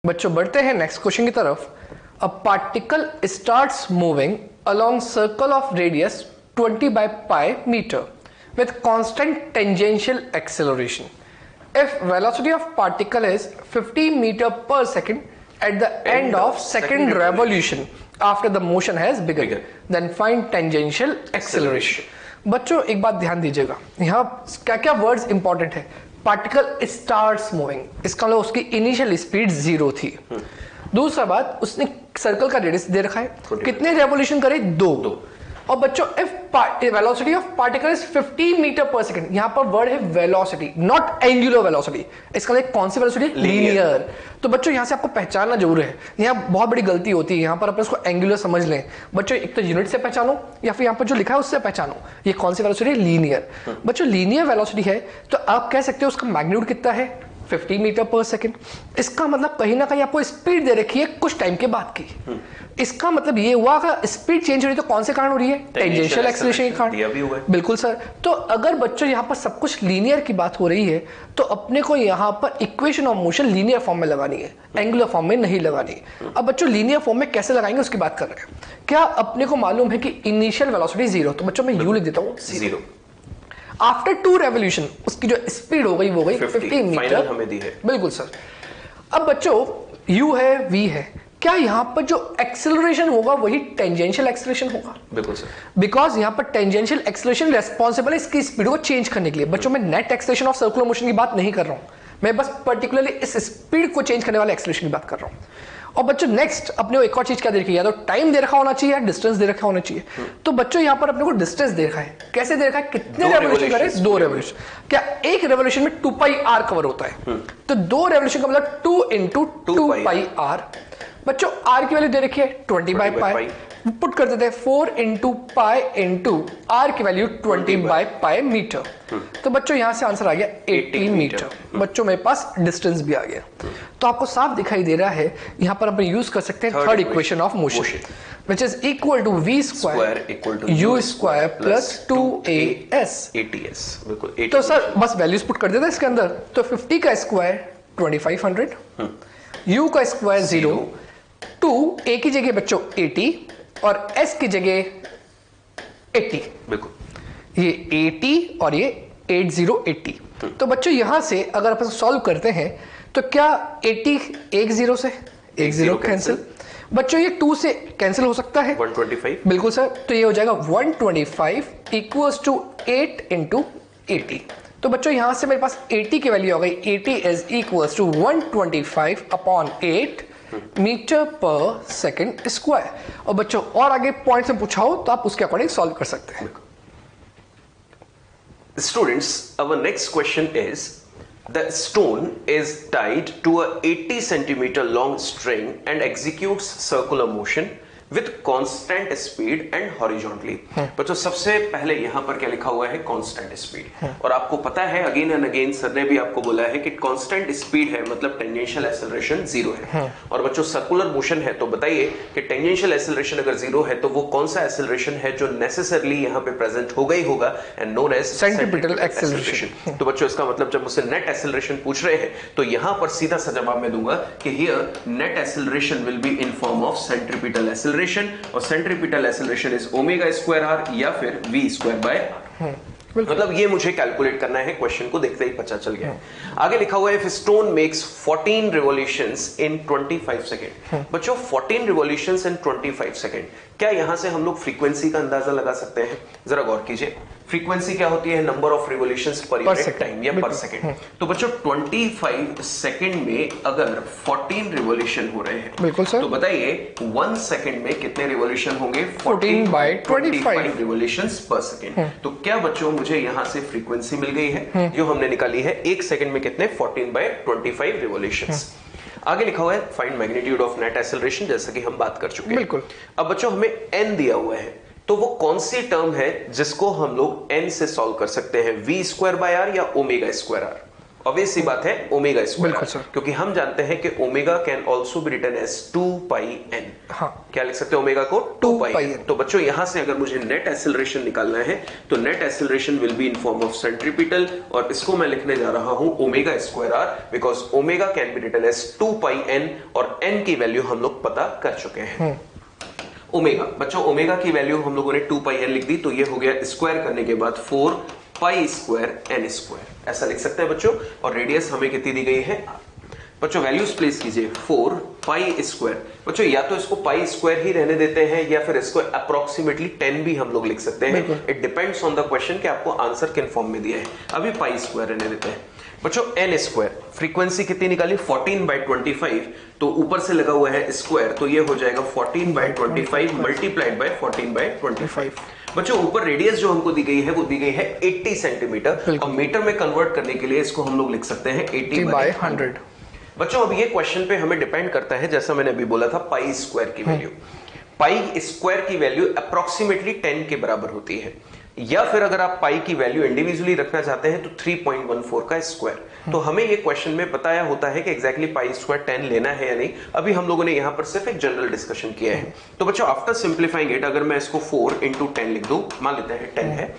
बच्चों बढ़ते हैं नेक्स्ट क्वेश्चन की तरफ। A particle starts moving along circle of radius 20 by pi meter with constant tangential acceleration. If velocity of particle is 50 meter per second at the end of second revolution after the motion has begun, then find tangential acceleration. बच्चों एक बात ध्यान दीजिएगा, यहाँ क्या क्या words important है। Particle starts moving, इसका मतलब उसकी इनिशियल स्पीड 0 थी। दूसरा बात, उसने सर्कल का रेडियस दे रखा है, कितने रेवोल्यूशन करे? 2। और बच्चों if velocity of particle is 50 metre पर सेकंड, यहां पर वर्ड है वेलोसिटी, नॉट एंगुलर वेलोसिटी। इसका मतलब कौन सी वेलोसिटी? लीनियर। तो बच्चों यहां से आपको पहचानना जरूर है, यहां बहुत बड़ी गलती होती है, यहां पर अपन इसको एंगुलर समझ लें। बच्चों एक तो यूनिट से पहचानो या फिर यहां पर जो लिखा है उससे पहचानो, ये कौन सी वेलोसिटी? लीनियर। बच्चों लीनियर वेलोसिटी है तो आप कह सकते हो उसका मैग्नीट्यूड कितना है? 50 मीटर पर सेकंड। इसका मतलब कहीं ना कहीं आपको स्पीड दे रखी है कुछ टाइम के बाद की। इसका मतलब ये हुआ कि स्पीड चेंज हो रही है तो कौन से कारण हो रही है? टेंजेंशियल एक्सेलरेशन के कारण। बिल्कुल सर। तो अगर बच्चों यहाँ पर सब कुछ लीनियर की बात हो रही है तो अपने को यहाँ पर equation of motion linear form में लगानी है, एंगुलर फॉर्म में नहीं लगानी। अब बच्चों लीनियर फॉर्म में कैसे लगाएंगे उसकी बात कर रहे हैं। क्या अपने को मालूम है कि इनिशियल वेलोसिटी 0, तो बच्चों मैं यू लिख देता हूँ 0। आफ्टर 2 रेवोल्यूशन उसकी जो स्पीड हो गई वो गई 50 मीटर हमें दी है। बिल्कुल सर। अब बच्चों u है, v है, क्या यहां पर जो एक्सेलरेशन होगा वही टेंजेंशियल एक्सेलरेशन होगा? बिल्कुल सर। बिकॉज यहां पर टेंजेंशियल एक्सेलरेशन रेस्पॉन्सिबल है इसकी स्पीड को चेंज करने के लिए। बच्चों मैं net acceleration of circular motion की बात नहीं कर रहा हूं, मैं बस पर्टिकुलरली इस स्पीड को चेंज करने वाले एक्सेलरेशन की बात कर रहा हूं। और बच्चों नेक्स्ट अपने को एक और चीज क्या दे रखी है, या तो टाइम दे रखा होना चाहिए या डिस्टेंस दे रखा होना चाहिए। तो बच्चों यहां पर अपने को डिस्टेंस दे रखा है। कैसे दे रखा है? कितने रेवोल्यूशन करे? 2 रेवोल्यूशन। क्या एक रेवोल्यूशन में 2 पाई आर कवर होता है? तो 2 रेवोल्यूशन का मतलब 2 इंटू 2 पाई आर। बच्चों आर की वैल्यू दे रखी है 20 बाई पाई, पुट कर देते हैं 4 इंटू पाई इंटू आर की वैल्यू 20 बाई पाई मीटर। तो बच्चों यहां से आंसर आ गया 80 मीटर। बच्चों मेरे पास डिस्टेंस भी आ गया। तो आपको साफ दिखाई दे रहा है, यहां पर अपन यूज कर सकते हैं third equation of motion which is equal to v square equal to u square plus 2as ATS। बिल्कुल। तो सर बस वैल्यूज पुट कर देते हैं इसके अंदर। तो 50 का स्क्वायर 2500, u का स्क्वायर 0, 2 a की जगह बच्चों 80 और s की जगह 80। बिल्कुल। ये 80 और ये 80। तो बच्चों यहां से अगर अपन सॉल्व करते हैं तो क्या 80 एक 0 से एक 0 कैंसिल। बच्चों ये 2 से कैंसिल हो सकता है 125। बिल्कुल सर। तो ये हो जाएगा 125 इक्वल्स टू 8 इंटू 80। तो बच्चों यहां से मेरे पास 80 की वैल्यू आ गई। 80 is equals to 125 upon 8 metre पर सेकंड स्क्वायर। और बच्चों और आगे पॉइंट से पूछा हो तो आप उसके अकॉर्डिंग सॉल्व कर सकते हैं। Students, our next question is, the stone is tied to a 80 centimeter long string and executes circular motion with constant speed and horizontally। बच्चों सबसे पहले यहाँ पर क्या लिखा हुआ है? constant speed। और आपको पता है अगेन एंड अगेन सर ने भी आपको बोला है कि constant speed है मतलब टेंजेंशियल एक्सेलरेशन 0 है। और बच्चों सर्कुलर मोशन है तो बताइए कि टेंजेंशियल एक्सेलरेशन अगर 0 है तो वो कौन सा एक्सेलरेशन है जो नेसेसरली यहाँ पे प्रेजेंट होगा ही होगा, and known as centripetal acceleration. तो बच्चों इसका मतलब जब मुझसे नेट एक्सेलरेशन पूछ रहे हैं तो यहाँ पर सीधा सा जवाब मैं दूंगा कि here net acceleration will be in form of centripetal acceleration. और centripetal acceleration is omega square R या फिर v स्क्वायर बाय आर। मतलब ये मुझे कैलकुलेट करना है, क्वेश्चन को देखते ही पता चल गया। आगे लिखा हुआ है if stone makes 14 revolutions in 25 second. बच्चों 14 रिवॉल्यूशंस इन 25 सेकंड, क्या यहां से हम लोग फ्रीक्वेंसी का अंदाजा लगा सकते हैं? जरा गौर कीजिए, फ्रीक्वेंसी क्या होती है? Number of revolutions per unit time या पर सेकंड। तो बच्चों 25 सेकंड में अगर 14 रिवॉल्यूशन हो रहे हैं, बिल्कुल सर, तो बताइए 1 सेकंड में कितने रिवॉल्यूशन होंगे? 14 बाय 25 रिवॉल्यूशंस पर सेकंड। तो क्या बच्चों मुझे यहां से फ्रीक्वेंसी मिल गई है जो हमने निकाली है 1 सेकंड में कितने? 14 बाय 25 रिवॉल्यूशंस। आगे लिखा हुआ है find magnitude of net acceleration, जैसा कि हम बात कर चुके हैं। बिल्कुल। अब बच्चों हमें n दिया हुआ है तो वो कौन सी टर्म है जिसको हम लोग n से सॉल्व कर सकते हैं? v स्क्वायर बाय आर या ओमेगा स्क्वायर आर? ऑब्वियस सी बात है ओमेगा स्क्वायर, बिल्कुल सर। क्योंकि हम जानते हैं कि omega can also be written as 2 pi N. हाँ, क्या लिख सकते हैं ओमेगा को? 2 पाई pi एन। n। तो बच्चों यहां से अगर मुझे नेट एक्सेलरेशन निकालना है तो net acceleration will be in form of centripetal, और इसको मैं लिखने जा रहा हूं omega square R, because omega can be written as 2 pi N, और एन की वैल्यू हम लोग पता कर चुके हैं। ओमेगा, बच्चों ओमेगा की वैल्यू हम लोगों ने 2 पाई एन लिख दी, तो ये हो गया स्क्वायर करने के बाद 4 पाई स्क्वायर एन स्क्वायर, ऐसा लिख सकते हैं बच्चों। और रेडियस हमें कितनी दी गई है बच्चों? वैल्यूज प्लेस कीजिए 4 पाई स्क्वायर। बच्चों या तो इसको पाई स्क्वायर ही रहने देते हैं या फिर इसको अप्रोक्सीमेटली 10 भी हम लोग लिख सकते हैं। It depends on the question कि आपको आंसर किन फॉर्म में दिया है। अभी पाई स्क्वायर रहने देते हैं बच्चों। एन स्क्वायर, फ्रीक्वेंसी कितनी निकाली? 14/25, तो ऊपर से लगा हुआ है स्क्वायर, तो ये हो जाएगा 14/25 मल्टीप्लाइड बाय 14/25। बच्चों ऊपर रेडियस जो हमको दी गई है वो दी गई है 80 सेंटीमीटर, और मीटर में कन्वर्ट करने के लिए इसको हम लोग लिख सकते हैं 80/100। बच्चों अब ये क्वेश्चन पे हमें डिपेंड करता है, जैसा मैंने अभी बोला था, पाई स्क्वायर की वैल्यू। पाई स्क्वायर की वैल्यू अप्रोक्सीमेटली 10 के बराबर होती है, या फिर अगर आप पाई की वैल्यू इंडिविजुअली रखना चाहते हैं तो 3.14 का स्क्वायर। तो हमें ये क्वेश्चन में बताया होता है कि एग्जैक्टली पाई स्क्वायर 10 लेना है या नहीं। अभी हम लोगों ने यहां पर सिर्फ एक जनरल डिस्कशन किया है। तो बच्चों आफ्टर सिंप्लीफाइंग इट, अगर मैं इसको 4 × 10 लिख दूं, मान लेते हैं 10 है,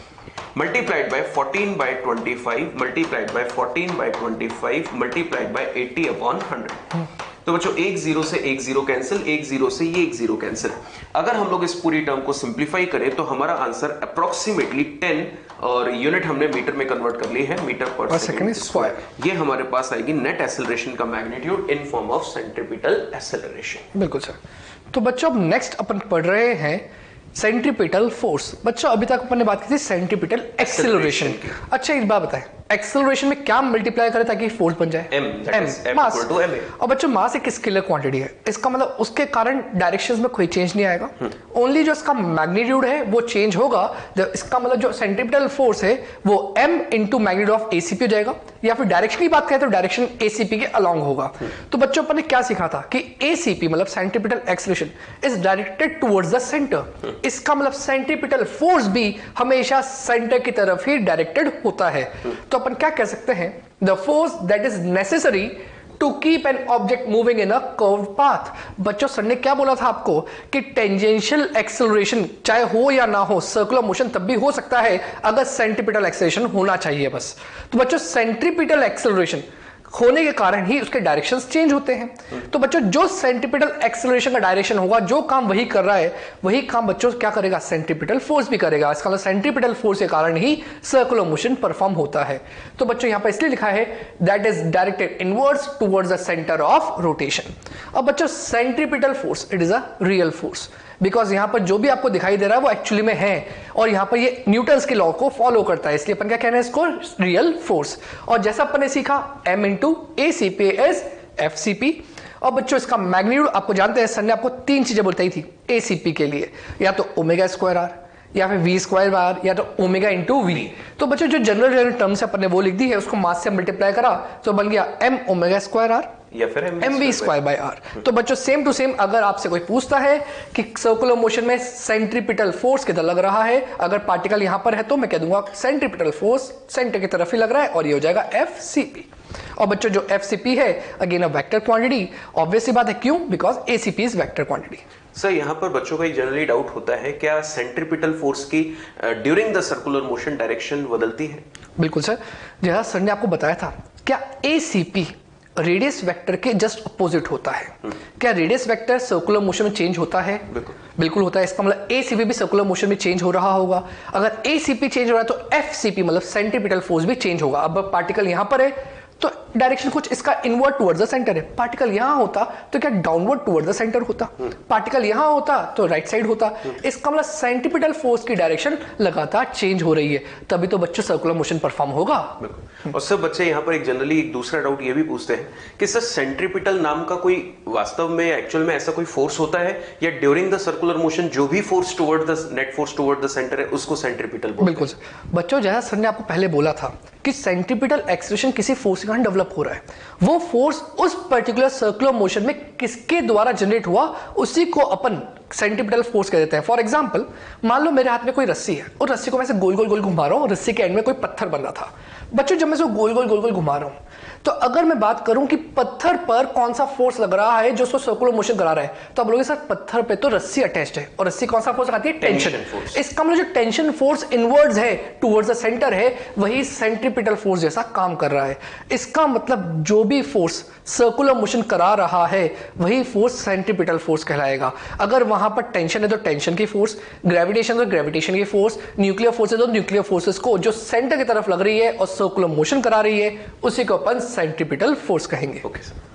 multiplied by 14/25 multiplied by 14/25 multiplied by 80/100। तो बच्चों एक जीरो से एक जीरो कैंसिल, एक जीरो से ये एक जीरो कैंसिल। अगर हम लोग इस पूरी टर्म को सिंप्लीफाई करें तो हमारा आंसर अप्रोक्सीमेटली 10, और यूनिट हमने मीटर में कन्वर्ट कर ली है, मीटर पर सेकंड स्क्वायर। ये हमारे पास आएगी नेट एक्सेलरेशन का magnitude in form of centripetal acceleration. बिल्कुल सर। तो बच्चों अब नेक्स्ट अपन पढ़ रहे हैं सेंट्रीपिटल फोर्स। बच्चों अभी तक अपन ने बात की थी सेंट्रीपिटल एक्सेलरेशन की। अच्छा एक बात बताएं, एक्सेलरेशन में क्या मल्टीप्लाई करें ताकि फोर्स बन जाए? m mass. equal to ma। और बच्चों मास एक स्केलर क्वांटिटी है, इसका मतलब उसके कारण डायरेक्शंस में कोई चेंज नहीं आएगा। ओनली जो इसका मैग्नीट्यूड है वो चेंज होगा। इसका मतलब जो सेंट्रीपिटल फोर्स है वो m into magnitude of ACP हो जाएगा, या फिर डायरेक्शन की बात करें तो डायरेक्शन एसीपी के अलोंग होगा। तो बच्चों अपन ने क्या सीखा था कि एसीपी मतलब centripetal acceleration is directed towards the centre. इसका मतलब सेंट्रीपिटल फोर्स भी हमेशा सेंटर की तरफ ही डायरेक्टेड होता है। तो अपन क्या कह सकते हैं, the force that is necessary to keep an object moving in a curved path. बच्चों सर ने क्या बोला था आपको कि टेंजेंशियल एक्सेलरेशन चाहे हो या ना हो, सर्कुलर मोशन तब भी हो सकता है अगर सेंट्रीपिटल एक्सेलरेशन होना चाहिए बस। तो बच्चों सेंट्रीपिटल एक्सेलरेशन होने के कारण ही उसके डायरेक्शंस चेंज होते हैं। तो बच्चों जो सेंट्रीपिटल एक्सेलरेशन का डायरेक्शन होगा, जो काम वही कर रहा है, वही काम बच्चों क्या करेगा, सेंट्रीपिटल फोर्स भी करेगा। इसका मतलब सेंट्रीपिटल फोर्स के कारण ही सर्कुलर मोशन परफॉर्म होता है। तो बच्चों यहां पर इसलिए लिखा है that is directed inwards towards the centre of rotation. अब बच्चों centripetal force it is a real force, because यहां पर जो भी आपको दिखाई दे रहा है वो एक्चुअली में है, और यहां पर ये न्यूटन्स के लॉ को फॉलो करता है, इसलिए अपन क्या कहना है इसको, रियल फोर्स। और जैसा अपन ने सीखा m into A C P is F C P. और बच्चों इसका मैग्नीट्यूड आपको जानते हैं, सर ने आपको 3 चीजें बताई थी ए सी पी के लिए, या तो ओमेगा स्क्वायर आर, या फिर वी स्क्वायर आर, या तो ओमेगा इंटू वी। तो बच्चों जो जनरल टर्म्स अपन ने वो लिख दी है, उसको मास से मल्टीप्लाई करा तो बन गया m ओमेगा स्क्वायर आर या फिर M V square by R. तो बच्चों सेम टू सेम अगर आपसे कोई पूछता है कि सर्कुलर मोशन में सेंट्रीपिटल फोर्स किधर लग रहा है, अगर पार्टिकल यहां पर है तो मैं कह दूंगा सेंट्रीपिटल फोर्स सेंटर की तरफ ही लग रहा है, और ये हो जाएगा एफ सी पी। और बच्चों जो एफ सी पी है again a vector quantity, obviously बात है, क्यों, because A C P is vector quantity. Sir यहाँ पर बच्चों का जनरली डाउट होता है, क्या सेंट्रीपिटल फोर्स की during the circular motion direction बदलती है? बिल्कुल सर, जैसा सर ने आपको बताया था, क्या ए सी पी रेडियस वेक्टर के जस्ट अपोजिट होता है? क्या रेडियस वेक्टर सर्कुलर मोशन में चेंज होता है? बिल्कुल होता है। इसका मतलब एसीपी भी सर्कुलर मोशन में चेंज हो रहा होगा। अगर एसीपी चेंज हो रहा है तो एफसीपी मतलब सेंट्रीपिटल फोर्स भी चेंज होगा। अब पार्टिकल यहां पर है तो डायरेक्शन कुछ इसका इनवर्ड टुवर्ड्स द सेंटर है। पार्टिकल यहां होता तो क्या डाउनवर्ड टुवर्ड्स द सेंटर होता, पार्टिकल यहां होता तो राइट साइड होता। इसका मतलब सेंट्रीपिटल फोर्स की डायरेक्शन लगातार चेंज हो रही है, तभी तो बच्चों सर्कुलर मोशन परफॉर्म होगा। और सब बच्चे यहाँ पर एक जनरली एक दूसरा डाउट ये भी पूछते हैं कि सर सेंट्रीपिटल नाम का कोई वास्तव में एक्चुअल में ऐसा कोई फोर्स होता है, या ड्यूरिंग द सर्कुलर मोशन जो भी force toward the net force toward the centre है उसको सेंट्रीपिटल बोलते हैं? बिल्कुल सर। बच्चों जैसा सर ने आपको पहले बोला था कि सेंट्रीपिटल एक्सेलरेशन किसी फोर्स के कारण डेवलप हो रहा है, वो फोर्स उस पर्टिकुलर सर्कुलर मोशन में किसके द्वारा जनरेट हुआ उसी को अपन सेंट्रीपिटल फोर्स कह देते हैं। फॉर एग्जांपल, मान लो मेरे हाथ में कोई रस्सी है और रस्सी को मैं ऐसे गोल गोल गोल घुमा रहा हूँ, रस्सी के एंड में कोई पत्थर बन रहा था। बच्चों जब मैं इसको गोल गोल गोल गोल घुमा रहा हूँ, तो अगर मैं बात करूं कि पत्थर पर कौन सा फोर्स लग रहा है जो उसको सर्कुलर मोशन करा रहा है, तो आप बोलोगे सर पत्थर पे तो रस्सी अटैच्ड है और रस्सी कौन सा फोर्स लगाती है? Tension force. इसका मतलब जो टेंशन फोर्स इनवर्ड्स है टुवर्ड्स द सेंटर है, वही सेंट्रीपिटल फोर्स जैसा काम कर रहा है। इसका मतलब जो भी फोर्स सर्कुलर मोशन करा रहा है वही फोर्स सेंट्रीपिटल फोर्स कहलाएगा। अगर वहां पर टेंशन है तो टेंशन की फोर्स, ग्रेविटेशन तो ग्रेविटेशन की फोर्स, न्यूक्लियर फोर्स है तो न्यूक्लियर फोर्सेस को जो सेंटर की तरफ लग रही है और सर्कुलर मोशन करा रही है उसी को अपन सेंट्रीपिटल फोर्स कहेंगे। Okay sir.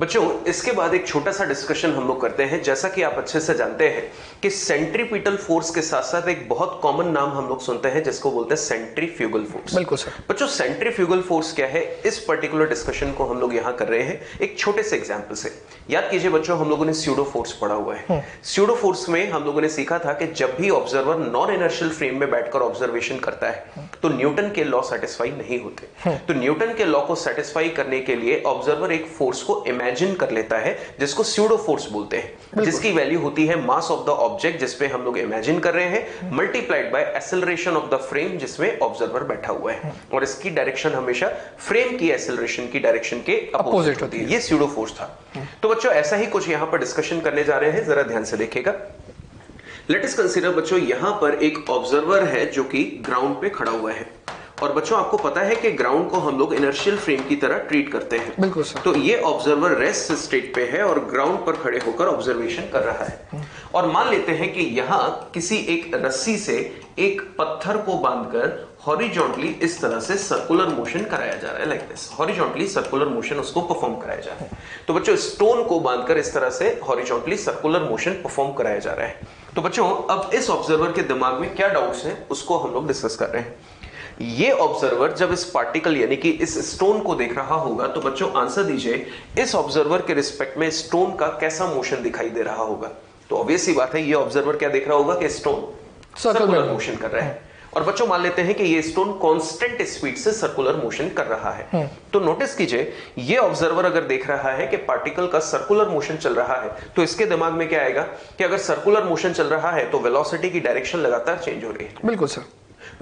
बच्चों इसके बाद एक छोटा सा डिस्कशन हम लोग करते हैं। जैसा कि आप अच्छे से जानते हैं कि सेंट्रीपिटल फोर्स के साथ साथ एक बहुत कॉमन नाम हम लोग सुनते हैं जिसको बोलते हैं सेंट्रीफ्यूगल फोर्स। बिल्कुल सर। बच्चों सेंट्रीफ्यूगल फोर्स क्या है, इस पर्टिकुलर डिस्कशन को हम लोग यहां कर रहे हैं एक छोटे से एग्जांपल से। याद कीजिए बच्चों, हम लोगों ने स्यूडो फोर्स पढ़ा हुआ है। स्यूडो फोर्स में हम लोगों ने सीखा था कि जब भी ऑब्जर्वर नॉन इनर्शियल फ्रेम में बैठकर ऑब्जर्वेशन करता है तो न्यूटन के लॉ सेटिस्फाई नहीं होते। तो न्यूटन के लॉ को सेटिस्फाई करने के लिए ऑब्जर्वर एक फोर्स को इमेजिन कर लेता है जिसको स्यूडो फोर्स बोलते हैं, जिसकी वैल्यू होती है मास ऑफ द ऑब्जेक्ट जिसपे हम लोग इमेजिन कर रहे हैं multiplied by acceleration of the frame जिसमें ऑब्जर्वर बैठा हुआ है। और इसकी डायरेक्शन हमेशा फ्रेम की एक्सेलरेशन की डायरेक्शन के अपोजिट होती है। ये स्यूडो फोर्स था। तो बच्चों ऐसा ही कुछ यहां पर डिस्कशन करने जा रहे हैं, जरा ध्यान से देखिएगा। लेट अस कंसीडर बच्चों यहां पर एक ऑब्जर्वर है जो कि ग्राउंड पे खड़ा हुआ है। और बच्चों आपको पता है कि ग्राउंड को हम लोग इनर्शियल फ्रेम की तरह ट्रीट करते हैं। बिल्कुल सर। तो ये ऑब्जर्वर रेस्ट स्टेट पे है और ग्राउंड पर खड़े होकर ऑब्जर्वेशन कर रहा है। और मान लेते हैं कि यहां किसी एक रस्सी से एक पत्थर को बांधकर हॉरिजॉन्टली इस तरह से सर्कुलर मोशन कराया जा रहा है, like this. Horizontally circular motion उसको परफॉर्म कराया जा रहा है। तो बच्चों स्टोन को बांधकर इस तरह से हॉरिजॉन्टली सर्कुलर मोशन परफॉर्म कराया जा रहा है। तो बच्चों अब इस ऑब्जर्वर के दिमाग में क्या डाउट्स हैं उसको हम लोग डिस्कस कर रहे हैं। ये ऑब्जर्वर जब इस पार्टिकल यानी कि इस स्टोन को देख रहा होगा तो बच्चों आंसर दीजिए, इस ऑब्जर्वर के रिस्पेक्ट में स्टोन का कैसा मोशन दिखाई दे रहा होगा? तो ऑब्वियस सी बात है ये ऑब्जर्वर क्या देख रहा होगा कि स्टोन सर्कुलर मोशन कर रहा है। और बच्चों मान लेते हैं कि ये स्टोन कांस्टेंट स्पीड से सर्कुलर मोशन कर रहा है। तो नोटिस कीजिए ये ऑब्जर्वर अगर देख रहा है कि पार्टिकल का सर्कुलर मोशन चल रहा है तो इसके दिमाग में क्या आएगा कि अगर सर्कुलर मोशन चल रहा है तो वेलोसिटी की डायरेक्शन लगातार चेंज हो रही है। बिल्कुल सर।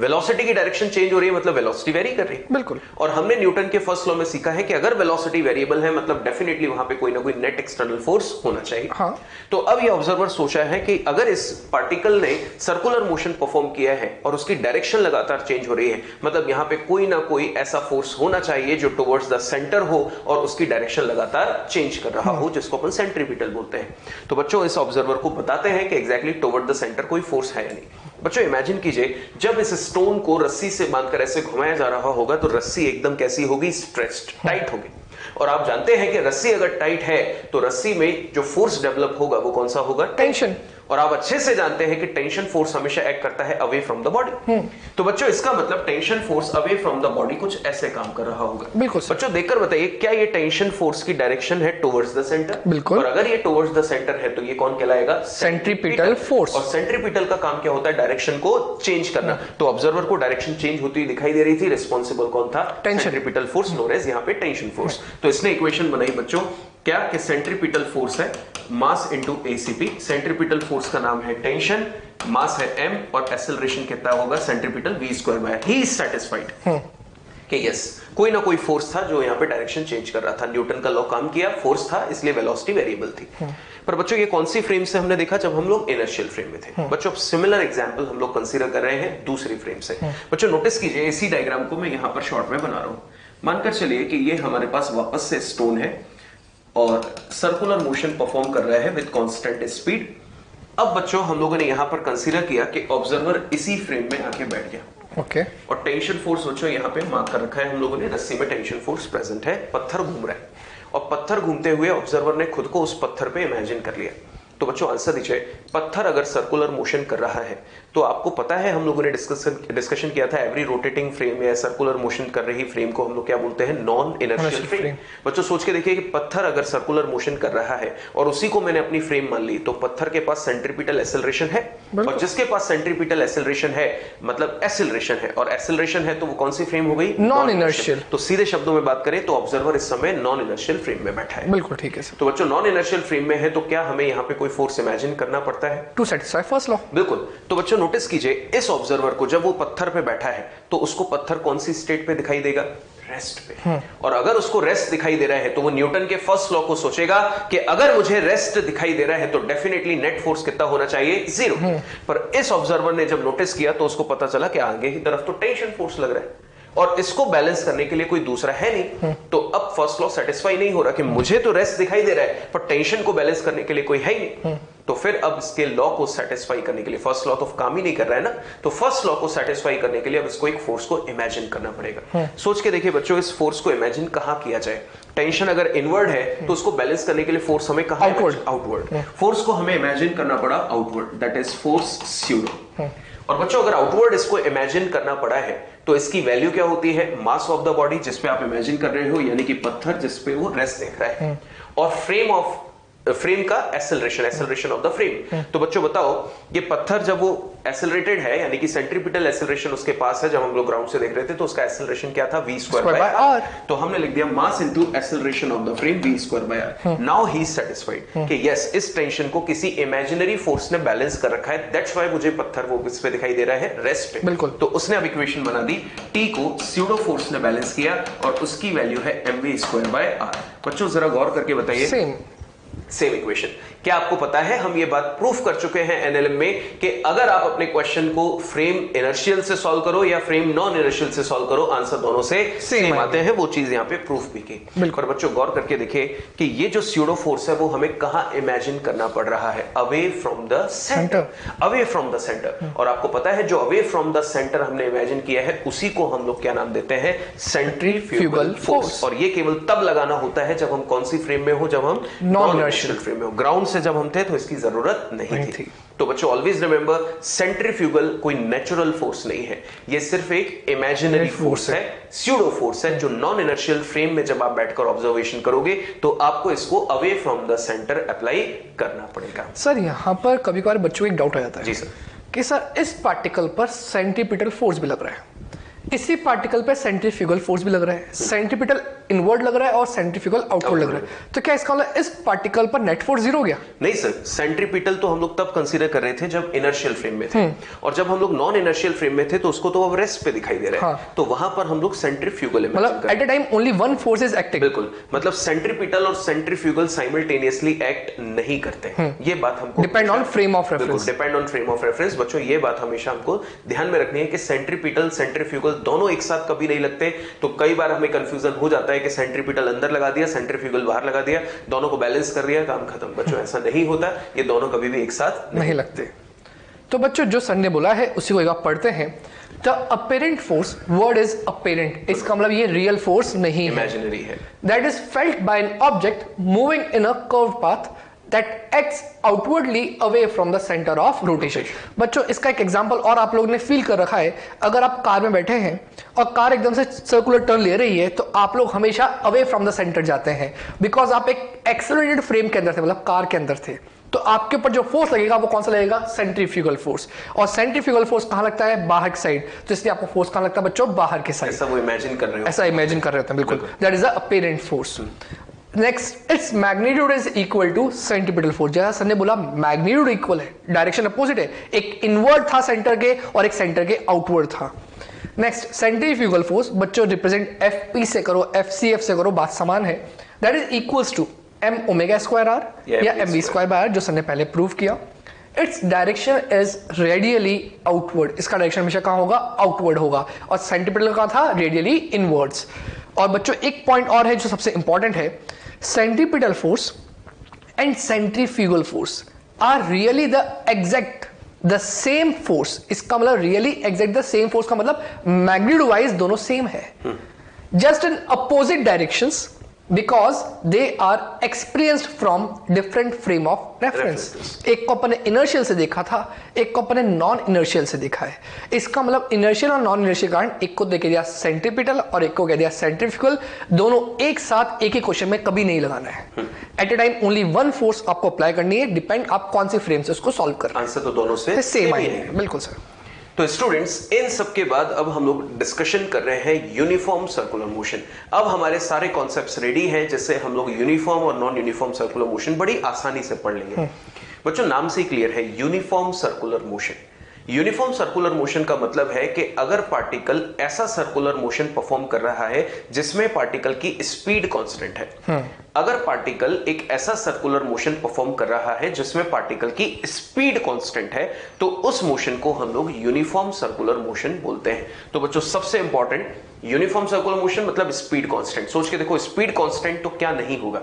वेलोसिटी की डायरेक्शन चेंज हो रही है मतलब वेलोसिटी वेरी कर रही है। बिल्कुल। और हमने न्यूटन के फर्स्ट लॉ में सीखा है कि अगर वेलोसिटी वेरिएबल है मतलब डेफिनेटली वहां पे कोई ना कोई नेट एक्सटर्नल फोर्स होना चाहिए। हाँ। तो अब ये ऑब्जर्वर सोचा है कि अगर इस पार्टिकल ने सर्कुलर मोशन परफॉर्म किया है और उसकी डायरेक्शन लगातार चेंज हो रही है मतलब यहां पे कोई ना कोई ऐसा फोर्स होना चाहिए जो टुवर्ड्स द सेंटर हो और उसकी डायरेक्शन लगातार चेंज कर रहा हो, जिसको अपन सेंट्रीपिटल बोलते हैं। तो बच्चों इस ऑब्जर्वर को बताते हैं कि एग्जैक्टली टुवर्ड द सेंटर कोई फोर्स है या नहीं। बच्चों इमेजिन कीजिए जब इस स्टोन को रस्सी से बांधकर ऐसे घुमाया जा रहा होगा तो रस्सी एकदम कैसी होगी? स्ट्रेच्ड, टाइट होगी। और आप जानते हैं कि रस्सी अगर टाइट है तो रस्सी में जो फोर्स डेवलप होगा वो कौन सा होगा? टेंशन। और आप अच्छे से जानते हैं कि टेंशन फोर्स हमेशा एक्ट करता है अवे फ्रॉम द बॉडी। तो बच्चों इसका मतलब tension force away from the body कुछ ऐसे काम कर रहा होगा। बिल्कुल सर। बच्चों देखकर बताइए क्या ये टेंशन फोर्स की डायरेक्शन है टुवर्ड्स द सेंटर? बिल्कुल। और अगर ये टुवर्ड्स द सेंटर है तो ये कौन कहलाएगा? Centripetal force. और सेंट्रीपिटल का काम क्या होता है? डायरेक्शन को चेंज करना। तो ऑब्जर्वर को डायरेक्शन चेंज होती दिखाई दे रही थी, रिस्पॉन्सिबल कौन था? Tension. Centripetal force known as यहाँ पे टेंशन फोर्स। तो इसने इक्वेशन बनाई बच्चों क्या कि सेंट्रीपिटल फोर्स है mass into ACP. Centripetal force का नाम है टेंशन, मास है m और एक्सेलरेशन कितना होगा? Centripetal v²। He is satisfied कि यस कोई ना कोई फोर्स था जो यहाँ पे डायरेक्शन चेंज कर रहा था। न्यूटन का लॉ काम किया, फोर्स था इसलिए वेलोसिटी वेरिएबल थी। पर बच्चों ये कौन सी फ्रेम से हमने देखा? जब हम लोग इनर्शियल फ्रेम में थे। बच्चों सिमिलर एग्जांपल हम लोग कंसीडर कर रहे हैं दूसरी फ्रेम से। बच्चों नोटिस कीजिए इसी डायग्राम को मैं यहाँ पर शॉर्ट में बना रहा हूं। मानकर चलिए कि ये हमारे पास वापस से स्टोन है और सर्कुलर मोशन परफॉर्म कर रहा है विद कांस्टेंट स्पीड। अब बच्चों हम लोगों ने यहां पर कंसीडर किया कि ऑब्जर्वर इसी फ्रेम में आके बैठ गया। ओके। और टेंशन फोर्स बच्चों यहां पे मार्क कर रखा है हम लोगों ने, रस्सी में टेंशन फोर्स प्रेजेंट है, पत्थर घूम रहा है और पत्थर घूमते हुए ऑब्जर्वर ने खुद को उस पत्थर पे इमेजिन कर लिया। तो बच्चों आंसर दीजिए, पत्थर अगर सर्कुलर मोशन कर रहा है तो आपको पता है हम लोगों ने डिस्कशन किया था, एवरी रोटेटिंग फ्रेम या सर्कुलर मोशन कर रही फ्रेम को हम लोग क्या बोलते हैं, नॉन इनर्शियल फ्रेम। बच्चों सोच के देखिए कि पत्थर अगर सर्कुलर मोशन कर रहा है और उसी को मैंने अपनी फ्रेम मान ली, तो पत्थर के पास सेंट्रीपिटल एक्सेलरेशन है, और जिसके पास सेंट्रीपिटल एक्सेलरेशन है मतलब एक्सेलरेशन है, और एक्सेलरेशन है तो वो कौन सी फ्रेम हो गई, नॉन इनर्शियल। तो सीधे शब्दों में बात करें तो ऑब्जर्वर इस समय नॉन इनर्शियल फ्रेम में बैठा है। बिल्कुल ठीक है सर। तो बच्चों नॉन इनर्शियल फ्रेम में है तो क्या हमें यहाँ पे कोई फोर्स इमेजिन करना पड़ता है टू सेटिस्फाई फर्स्ट लॉ? बिल्कुल। तो बच्चों नोटिस कीजिए, इस ऑब्जर्वर को जब वो पत्थर पे बैठा है तो उसको पत्थर कौन सी स्टेट पे दिखाई देगा, रेस्ट पे। और अगर उसको रेस्ट दिखाई दे रहा है तो वो न्यूटन के फर्स्ट लॉ को सोचेगा कि अगर मुझे रेस्ट दिखाई दे रहा है तो डेफिनेटली नेट फोर्स कितना होना चाहिए, 0। पर इस ऑब्जर्वर ने जब नोटिस किया तो उसको पता चला कि आगे की तरफ तो टेंशन फोर्स लग रहा है और इसको बैलेंस करने के लिए कोई दूसरा है नहीं। तो अब फर्स्ट लॉ सेटिस्फाई नहीं हो रहा कि मुझे तो रेस्ट दिखाई दे रहा है पर टेंशन को बैलेंस करने के लिए कोई है ही नहीं। तो फिर अब इसके लॉ को सेटिस्फाई करने के लिए, फर्स्ट लॉ तो काम ही नहीं कर रहा है ना, तो फर्स्ट लॉ को सेटिस्फाई करने के लिए अब इसको एक फोर्स को इमेजिन करना पड़ेगा। सोच के देखिए बच्चों, इस फोर्स को इमेजिन कहां किया जाए। टेंशन अगर इनवर्ड है तो उसको बैलेंस करने के लिए फोर्स हमें कहां, आउटवर्ड। फोर्स को हमें इमेजिन करना पड़ा outward, that is force pseudo. और बच्चों अगर आउटवर्ड इसको इमेजिन करना पड़ा है तो इसकी वैल्यू क्या होती है, मास ऑफ द बॉडी जिसपे आप इमेजिन कर रहे हो, यानी कि पत्थर जिसपे वो रेस्ट देख रहा है, और फ्रेम का एक्सेलरेशन ऑफ द फ्रेम। तो बच्चों बताओ, ये पत्थर जब वो एक्सेलरेटेड है यानी कि सेंट्रीपिटल एक्सेलरेशन उसके पास है, जब हम लोग ग्राउंड से देख रहे थे तो उसका एक्सेलरेशन क्या था, v²/r। तो हमने लिख दिया मास into acceleration of the frame v²/r। Now he is satisfied कि यस इस टेंशन को किसी इमेजिनरी फोर्स ने बैलेंस कर रखा है, दैट्स व्हाई मुझे पत्थर वो इस पे दिखाई दे रहा है, रेस्ट पे। बिल्कुल। तो उसने अब इक्वेशन बना दी, t को स्यूडो फोर्स ने बैलेंस किया और उसकी वैल्यू है mv²/r। बच्चों जरा गौर करके बताइए, सेम इक्वेशन। क्या आपको पता है हम ये बात प्रूफ कर चुके हैं एनएलएम में कि अगर आप अपने क्वेश्चन को फ्रेम इनर्शियल से सॉल्व करो या फ्रेम नॉन इनर्शियल से सॉल्व करो, आंसर दोनों से सेम आते हैं। वो चीज यहां पे प्रूफ भी की। बिल्कुल बच्चों गौर करके देखिए कि ये जो स्यूडो फोर्स है वो हमें कहां इमेजिन करना पड़ रहा है, away from the centre, away from the centre. और आपको पता है जो अवे फ्रॉम द सेंटर हमने इमेजिन किया है उसी को हम लोग क्या नाम देते हैं, सेंट्रीफ्यूगल फोर्स। और ये केवल तब लगाना होता है जब हम कौन सी फ्रेम में हो, जब हम नॉन इनर्शियल फ्रेम में हो। ग्राउंड से जब हम थे तो इसकी जरूरत नहीं थी। तो बच्चों ऑलवेज रिमेंबर, सेंट्रीफ्यूगल कोई नेचुरल फोर्स नहीं है, ये सिर्फ एक इमेजिनरी फोर्स है, स्यूडो फोर्स है, जो नॉन इनर्शियल फ्रेम में जब आप बैठकर ऑब्जर्वेशन करोगे तो आपको इसको away from the centre apply करना पड़ेगा। सर यहाँ पर कभी कभार बच्चों को एक डाउट आ जाता है जी सर, कि सर इस पार्टिकल पर सेंट्रीपिटल फोर्स भी लग रहा है, इसी पार्टिकल पे सेंट्रीफ्यूगल फोर्स भी लग रहा है, सेंट्रीपिटल इनवर्ड लग रहा है और सेंट्रीफ्यूगल आउटवर्ड लग रहा है, तो क्या इसका मतलब इस पार्टिकल पर नेट फोर्स 0 हो गया? नहीं सर, सेंट्रीपिटल तो हम लोग तब कंसीडर कर रहे थे जब इनर्शियल फ्रेम में थे, और जब हम लोग नॉन इनर्शियल फ्रेम में थे तो उसको तो अब रेस्ट पे दिखाई दे रहा है। तो वहां पर हम लोग सेंट्रीफ्यूगल मतलब at a time only one force is acting. बिल्कुल, मतलब सेंट्रीपिटल और सेंट्रीफ्यूगल साइमल्टेनियसली एक्ट नहीं करते। ये बात हमको depend on frame of reference, depend on frame of reference. बच्चों ये बात हमेशा हमको ध्यान में रखनी है कि सेंट्रीपिटल सेंट्रीफ्यूगल दोनों एक साथ कभी नहीं लगते। तो कई बार हमें कंफ्यूजन हो जाता है कि सेंट्रीपिटल अंदर लगा दिया, सेंट्रीफ्यूगल बाहर लगा दिया, दोनों को बैलेंस कर दिया, काम खत्म। बच्चों ऐसा नहीं होता, ये दोनों कभी भी एक साथ नहीं लगते। तो बच्चों जो सर ने बोला है उसी को एक आप पढ़ते हैं। The apparent force, word is apparent, इसका मतलब ये रियल फोर्स नहीं है, इमेजिनरी है। That is felt by N object moving in a curve path that acts outwardly away from the center of rotation। बच्चों इसका एक एग्जांपल और आप लोगों ने फील कर रखा है, अगर आप कार में बैठे हैं और कार एकदम से सर्कुलर टर्न ले रही है तो आप लोग हमेशा अवे फ्रॉम द सेंटर जाते हैं, बिकॉज आप एक एक्सेलरेटेड फ्रेम के अंदर थे, मतलब कार के अंदर थे। तो आपके ऊपर जो फोर्स लगेगा वो कौन सा लगेगा, सेंट्रीफ्यूगल फोर्स। और सेंट्रीफ्यूगल फोर्स कहां लगता है, बाहर की साइड, तो इसलिए आपको फोर्स कहां लगता है बच्चों, बाहर की साइड। ऐसा वो इमेजिन कर रहे हो, ऐसा इमेजिन कर रहे होते हैं, बिल्कुल। That is the apparent force. Next, its magnitude is equal to centripetal force. जैसा सर ने बोला मैग्नीट्यूड इक्वल है, डायरेक्शन अपोजिट है, एक इनवर्ड था सेंटर के और एक सेंटर के आउटवर्ड था। नेक्स्ट, सेंट्रीफ्यूगल फोर्स बच्चों रिप्रेजेंट एफपी से करो, एफसीएफ से करो, बात समान है। That is equals to m omega square R या mv²/r, जो सर ने पहले प्रूव किया। Its direction is radially outward, इसका डायरेक्शन हमेशा कहां होगा, आउटवर्ड होगा, और सेंट्रीपिटल का था रेडियली इनवर्ड्स। और बच्चों एक पॉइंट और है जो सबसे इंपॉर्टेंट है, centripetal force and centrifugal force are really the exact the same force. इसका मतलब really exact the same force का मतलब मैग्नीट्यूड वाइज दोनों सेम है, just in opposite directions because they are experienced from different frame of reference. एक को अपन ने inertial से देखा था, एक को अपन ने नॉन इनर्शियल से देखा है। इसका मतलब इनर्शियल और नॉन इनर्शियल कारण एक को दे दिया सेंट्रीपिटल और एक को कह दिया सेंट्रीफ्यूगल, दोनों एक साथ एक ही क्वेश्चन में कभी नहीं लगाना है। At a time only one force आपको अप्लाई करनी है, डिपेंड आप कौन सी फ्रेम से उसको सॉल्व कर। आंसर तो दोनों से सेम आएंगे। बिल्कुल सर। तो स्टूडेंट्स, इन सब के बाद अब हम लोग डिस्कशन कर रहे हैं यूनिफॉर्म सर्कुलर मोशन। अब हमारे सारे कॉन्सेप्ट्स रेडी हैं, जिससे हम लोग यूनिफॉर्म और नॉन यूनिफॉर्म सर्कुलर मोशन बड़ी आसानी से पढ़ लेंगे। बच्चों, नाम से ही क्लियर है, uniform circular motion. Uniform circular motion का मतलब है कि अगर पार्टिकल ऐसा सर्कुलर मोशन परफॉर्म कर रहा है जिसमें पार्टिकल की स्पीड कांस्टेंट है, अगर पार्टिकल एक ऐसा सर्कुलर मोशन परफॉर्म कर रहा है जिसमें पार्टिकल की स्पीड कांस्टेंट है, तो उस मोशन को हम लोग यूनिफॉर्म सर्कुलर मोशन बोलते हैं। तो बच्चों, सबसे इंपॉर्टेंट, यूनिफॉर्म सर्कुलर मोशन मतलब स्पीड कांस्टेंट। सोच के देखो, स्पीड कांस्टेंट तो क्या नहीं होगा?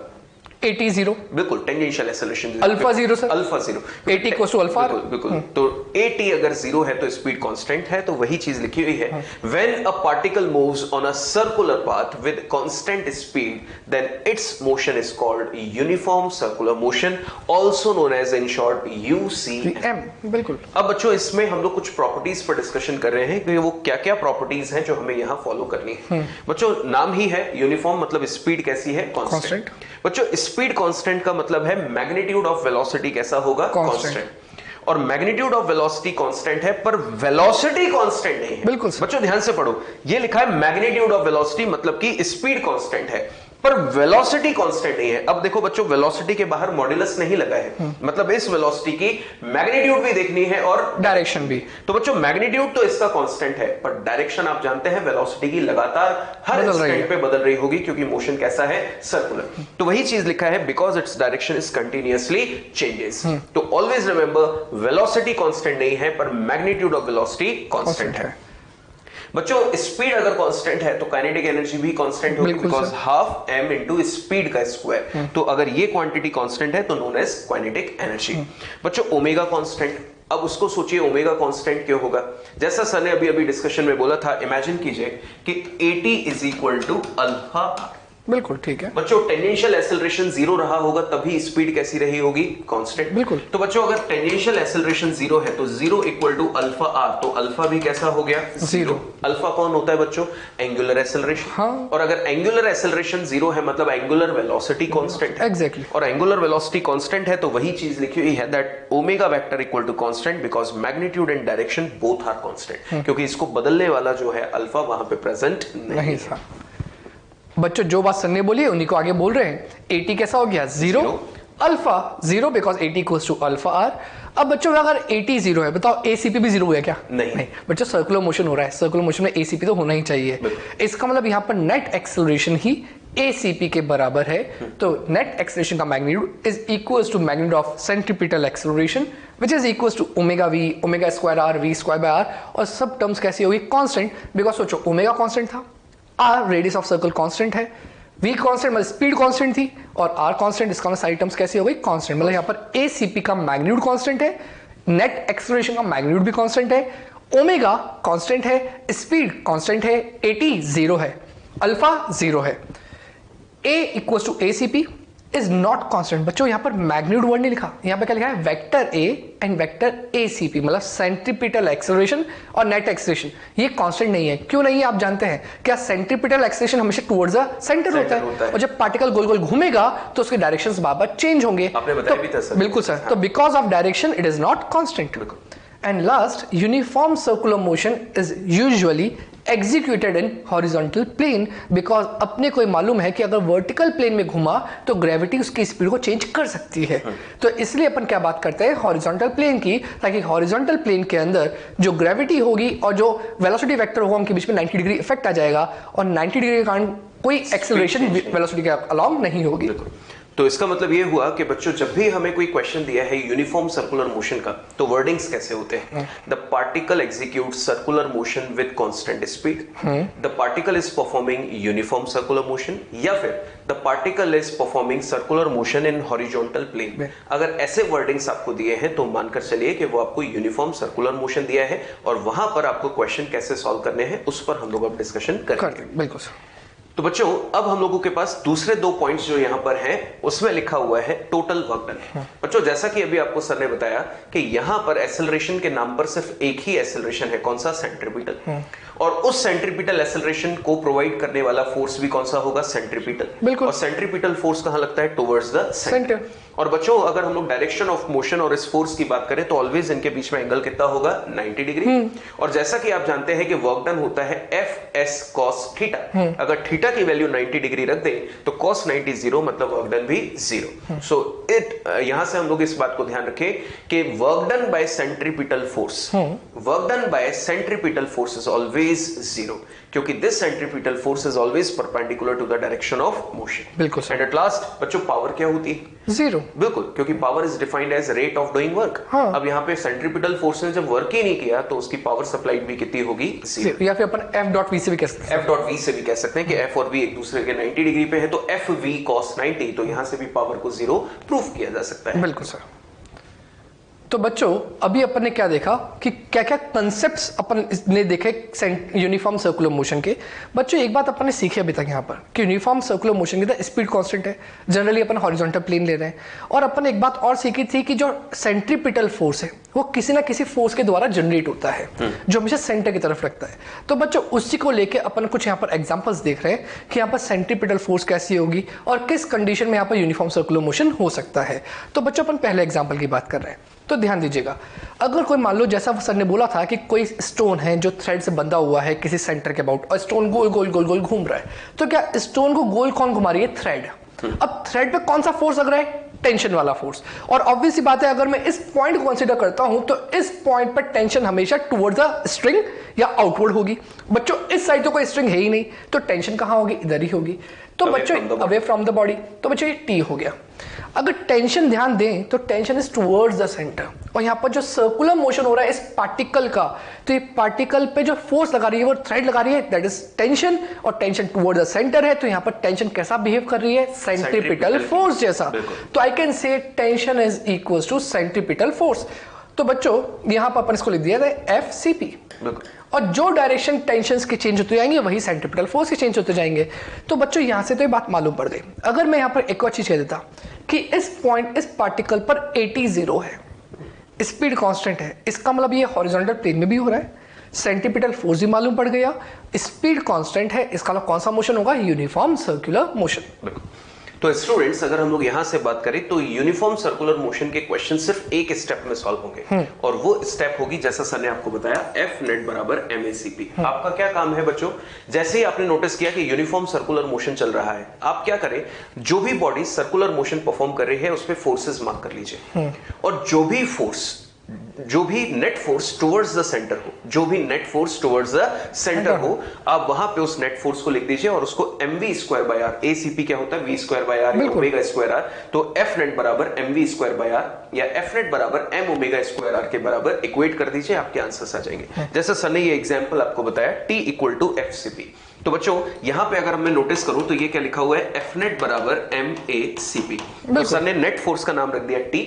AT 0, बिल्कुल, tangential acceleration alpha 0 sir, alpha 0, AT equals to alpha. बिल्कुल। तो AT अगर 0 है तो स्पीड कांस्टेंट है, तो वही चीज लिखी हुई है। When a particle moves on a circular path with constant speed, then its motion is called uniform circular motion, also known as in short UCM। बिल्कुल। अब बच्चों, इसमें हम लोग कुछ प्रॉपर्टीज पर डिस्कशन कर रहे हैं कि वो क्या क्या प्रॉपर्टीज हैं जो हमें यहां फॉलो करनी है। बच्चों, नाम ही है यूनिफॉर्म, मतलब स्पीड कैसी है? कांस्टेंट। बच्चों, स्पीड कांस्टेंट का मतलब है मैग्नीट्यूड ऑफ वेलोसिटी कैसा होगा? कांस्टेंट। और मैग्नीट्यूड ऑफ वेलोसिटी कांस्टेंट है, पर वेलोसिटी कांस्टेंट नहीं है। बिल्कुल। बच्चों, ध्यान से पढ़ो, ये लिखा है मैग्नीट्यूड ऑफ वेलोसिटी, मतलब कि स्पीड कांस्टेंट है, पर वेलोसिटी कांस्टेंट नहीं है। अब देखो बच्चों, वेलोसिटी के बाहर मॉड्यूलस नहीं लगा है, मतलब इस वेलोसिटी की मैग्नीट्यूड भी देखनी है और डायरेक्शन भी। तो बच्चों, मैग्नीट्यूड तो इसका कांस्टेंट है, पर डायरेक्शन आप जानते हैं वेलोसिटी की लगातार हर इंस्टेंट पे बदल रही होगी, क्योंकि मोशन कैसा है? सर्कुलर। तो वही चीज लिखा है, because it's direction is continuously changes. तो ऑलवेज रिमेंबर, वेलोसिटी कांस्टेंट नहीं है, पर मैग्नीट्यूड ऑफ वेलोसिटी कांस्टेंट है। बच्चों, स्पीड अगर कांस्टेंट है तो काइनेटिक एनर्जी भी कांस्टेंट होगी, because half m into speed का स्क्वायर। तो अगर ये क्वांटिटी कांस्टेंट है तो नोन एज काइनेटिक एनर्जी। बच्चों, ओमेगा कांस्टेंट, अब उसको सोचिए, ओमेगा कांस्टेंट क्यों होगा? जैसा सर ने अभी डिस्कशन में बोला था, इमेजिन कीजिए कि AT is equal to alpha. बिल्कुल ठीक है। बच्चों, टेंजेंशियल एक्सेलरेशन 0 रहा होगा, तभी स्पीड कैसी रही होगी? कांस्टेंट। बिल्कुल। तो बच्चों, अगर टेंजेंशियल एक्सेलरेशन 0 है तो 0 इक्वल टू अल्फा r, तो अल्फा भी कैसा हो गया? 0। अल्फा कौन होता है बच्चों? Angular acceleration. हाँ। और अगर एंगुलर एक्सेलरेशन 0 है, मतलब एंगुलर वेलोसिटी कांस्टेंट है। एग्जैक्टली। और एंगुलर वेलोसिटी कांस्टेंट है, तो वही चीज लिखी हुई है, that omega vector equal to constant, because magnitude and direction both are constant, क्योंकि इसको बदलने वाला जो है अल्फा वहां पे प्रेजेंट नहीं था। बच्चों, जो बात सर ने बोली है उन्हीं को आगे बोल रहे हैं। AT कैसा हो गया? 0, alpha 0, because AT equals to alpha r। अब बच्चों, अगर AT 0 है, बताओ ACP भी 0 हो गया क्या? नहीं। बच्चों, सर्कुलर मोशन हो रहा है, सर्कुलर मोशन में ACP तो होना ही चाहिए। इसका मतलब यहाँ पर नेट एक्सेलरेशन ही ACP के बराबर है। तो नेट एक्सेलरेशन का magnitude is equals to magnitude of centripetal acceleration, which is equals to omega v, omega square r, v square by r। और सब टर्म्स कैसी होगी? कांस्टेंट, बिकॉज सोचो, ओमेगा कांस्टेंट था, r radius of circle constant है, v constant मतलब speed constant थी, और r कांस्टेंट, इसका मतलब सारी टर्म्स कैसी हो गई? कांस्टेंट। मतलब यहाँ पर ACP का मैग्नीट्यूड कांस्टेंट है, नेट एक्सेलरेशन का मैग्नीट्यूड भी कांस्टेंट है, ओमेगा कांस्टेंट है, स्पीड कांस्टेंट है, AT 0 है, अल्फा 0 है। A equals to ACP is not constant. बच्चों, यहाँ पर मैग्नीट्यूड वर्ड नहीं लिखा, यहाँ पे क्या लिखा है? Vector A and vector ACP, मतलब सेंट्रीपिटल एक्सेलरेशन और नेट एक्सेलरेशन, ये कांस्टेंट नहीं है। क्यों नहीं है आप जानते हैं? क्या सेंट्रीपिटल एक्सेलरेशन हमेशा टुवर्ड्स द सेंटर होता है, और जब पार्टिकल गोल गोल घूमेगा तो उसके डायरेक्शंस बार-बार चेंज होंगे। आपने बताया भी था सर। बिल्कुल सर। तो because of direction it is not constant. And last, uniform circular motion is usually executed in horizontal plane, because अपने को मालूम है कि अगर वर्टिकल प्लेन में घुमा तो ग्रेविटी उसकी स्पीड को चेंज कर सकती है। तो इसलिए अपन क्या बात करते हैं? हॉरिजॉन्टल प्लेन की, ताकि हॉरिजॉन्टल प्लेन के अंदर जो ग्रेविटी होगी और जो वेलोसिटी वेक्टर होगा उनके बीच में 90 डिग्री इफेक्ट आ जाएगा, और 90 डिग्री के कारण कोई एक्सेलरेशन वेलोसिटी के अलॉन्ग नहीं होगी। तो इसका मतलब ये हुआ कि बच्चों, जब भी हमें कोई क्वेश्चन दिया है यूनिफॉर्म सर्कुलर मोशन का, तो वर्डिंग्स कैसे होते हैं? The particle execute circular motion with constant speed, the particle is performing uniform circular motion, या फिर the particle is performing circular motion in horizontal plane. अगर ऐसे वर्डिंग्स आपको दिए हैं तो मानकर चलिए कि वो आपको यूनिफॉर्म सर्कुलर मोशन दिया है, और वहां पर आपको क्वेश्चन कैसे सॉल्व करने हैं उस पर हम लोग अब डिस्कशन करेंगे। बिल्कुल सर। तो बच्चों अब हम लोगों के पास दूसरे 2 पॉइंट्स जो यहां पर हैं उसमें लिखा हुआ है टोटल वर्क डन। बच्चों जैसा कि अभी आपको सर ने बताया कि यहां पर एक्सेलरेशन के नाम पर सिर्फ एक ही एक्सेलरेशन है, कौन सा? सेंट्रीपिटल। और उस सेंट्रीपिटल एक्सेलरेशन को प्रोवाइड करने वाला फोर्स भी कौन सा होगा? सेंट्रीपिटल। बिल्कुल। और सेंट्रीपिटल फोर्स कहां लगता है? Towards the centre. और बच्चों अगर हम लोग डायरेक्शन ऑफ मोशन और इस फोर्स की बात करें तो ऑलवेज इनके बीच में एंगल कितना होगा? 90 डिग्री। और जैसा कि आप जानते हैं कि वर्क डन होता है एफ एस कॉस थीटा। अगर थीटा की वैल्यू 90 डिग्री रख दे तो कॉस 90 0, मतलब वर्क डन भी 0। सो यहां से हम लोग इस बात को ध्यान रखें कि work done by centripetal force, work done by centripetal force is always 0, क्योंकि this centripetal force is always perpendicular to the direction of motion. बिल्कुल। एंड एट लास्ट बच्चों पावर क्या होती है? 0। बिल्कुल, क्योंकि power is defined as rate of doing work. अब यहाँ पे सेंट्रीपिटल फोर्स ने जब वर्क ही नहीं किया तो उसकी पावर सप्लाइड भी कितनी होगी? 0। या फिर अपन F.V से भी कह सकते हैं। F.V से भी कह सकते हैं कि F और V एक दूसरे के 90 डिग्री पे है, तो FV cos 90, तो यहां से भी पावर को 0 प्रूफ किया जा सकता है। बिल्कुल सर। तो बच्चों अभी अपन ने क्या देखा कि क्या क्या कंसेप्ट्स अपन ने देखे यूनिफॉर्म सर्कुलर मोशन के। बच्चों एक बात अपन ने सीखी अभी तक यहाँ पर कि यूनिफॉर्म सर्कुलर मोशन की स्पीड कांस्टेंट है, जनरली अपन हॉरिजॉन्टल प्लेन ले रहे हैं। और अपन ने एक बात और सीखी थी कि जो सेंट्रीपिटल फोर्स है वो किसी ना किसी फोर्स के द्वारा जनरेट होता है जो हमेशा सेंटर की तरफ रखता है। तो बच्चों उसी को लेके अपन कुछ यहाँ पर एग्जांपल्स देख रहे हैं कि यहाँ पर सेंट्रीपिटल फोर्स कैसी होगी और किस कंडीशन में यहाँ पर यूनिफॉर्म सर्कुलर मोशन हो सकता है। तो बच्चों अपन पहले एग्जाम्पल की बात कर रहे हैं, तो ध्यान दीजिएगा। अगर कोई मान लो जैसा सर ने बोला था कि कोई स्टोन है जो थ्रेड से बंधा हुआ है किसी सेंटर के अबाउट और स्टोन गोल गोल गोल गोल घूम रहा है, तो क्या स्टोन को गोल कौन घुमा रही है? थ्रेड। अब थ्रेड पे कौन सा फोर्स लग रहा है? टेंशन वाला फोर्स। और ऑब्वियसली बात है अगर मैं इस पॉइंट को कंसीडर करता हूं तो इस पॉइंट पर टेंशन हमेशा टुवर्ड्स द स्ट्रिंग या आउटवर्ड होगी। बच्चों इस साइड तो कोई स्ट्रिंग है ही नहीं, तो टेंशन कहां होगी? इधर ही होगी। तो बच्चों अवे फ्रॉम द बॉडी, तो बच्चों ये टी हो गया। अगर टेंशन ध्यान दें तो tension is towards the centre, और यहां पर जो सर्कुलर मोशन हो रहा है इस पार्टिकल का, तो ये पार्टिकल पे जो फोर्स लगा रही है वो थ्रेड लगा रही है, दैट इज टेंशन। और टेंशन टुवर्ड्स द सेंटर है, तो यहां पर टेंशन कैसा बिहेव कर रही है? सेंट्रीपिटल फोर्स जैसा। तो I can say tension is equals to centripetal force. तो बच्चों यहां पर अपन इसको लिख दिया था FCP, और जो डायरेक्शन टेंशंस के चेंज होते जाएंगे वही सेंट्रीपिटल फोर्स के चेंज होते जाएंगे। तो बच्चों यहां से तो ये बात मालूम पड़ गई। अगर मैं यहां पर एक और चीज कह देता कि इस पॉइंट इस पार्टिकल पर 80 0 है, स्पीड कांस्टेंट है, इसका मतलब ये हॉरिजॉन्टल प्लेन में भी हो रहा है, सेंट्रीपिटल फोर्स भी मालूम पड़ गया, स्पीड कांस्टेंट है, इसका मतलब कौन सा मोशन होगा? Uniform circular motion. तो स्टूडेंट्स अगर हम लोग यहां से बात करें तो यूनिफॉर्म सर्कुलर मोशन के क्वेश्चन सिर्फ एक स्टेप में सॉल्व होंगे, और वो स्टेप होगी जैसा सर ने आपको बताया F नेट बराबर MACP। आपका क्या काम है बच्चों? जैसे ही आपने नोटिस किया कि यूनिफॉर्म सर्कुलर मोशन चल रहा है, आप क्या करें? जो भी बॉडी सर्कुलर मोशन परफॉर्म कर रही है उस पर फोर्सेस मार्क कर लीजिए, और जो भी net force towards the centre हो, जो भी net force towards the centre हो, आप वहां पे उस नेट फोर्स को लिख दीजिए और उसको mv²/r, ACP क्या होता है? v²/r या ओमेगा²r, तो F नेट बराबर mv²/r या F नेट बराबर m ओमेगा²r के बराबर इक्वेट कर दीजिए, आपके आंसर्स आ जाएंगे। जैसा सर ने ये एग्जांपल आपको बताया T = FCP। तो बच्चों यहां पे अगर मैं नोटिस करूं तो ये क्या लिखा हुआ है? F नेट बराबर MACP। तो सर ने नेट फोर्स का नाम रख दिया T,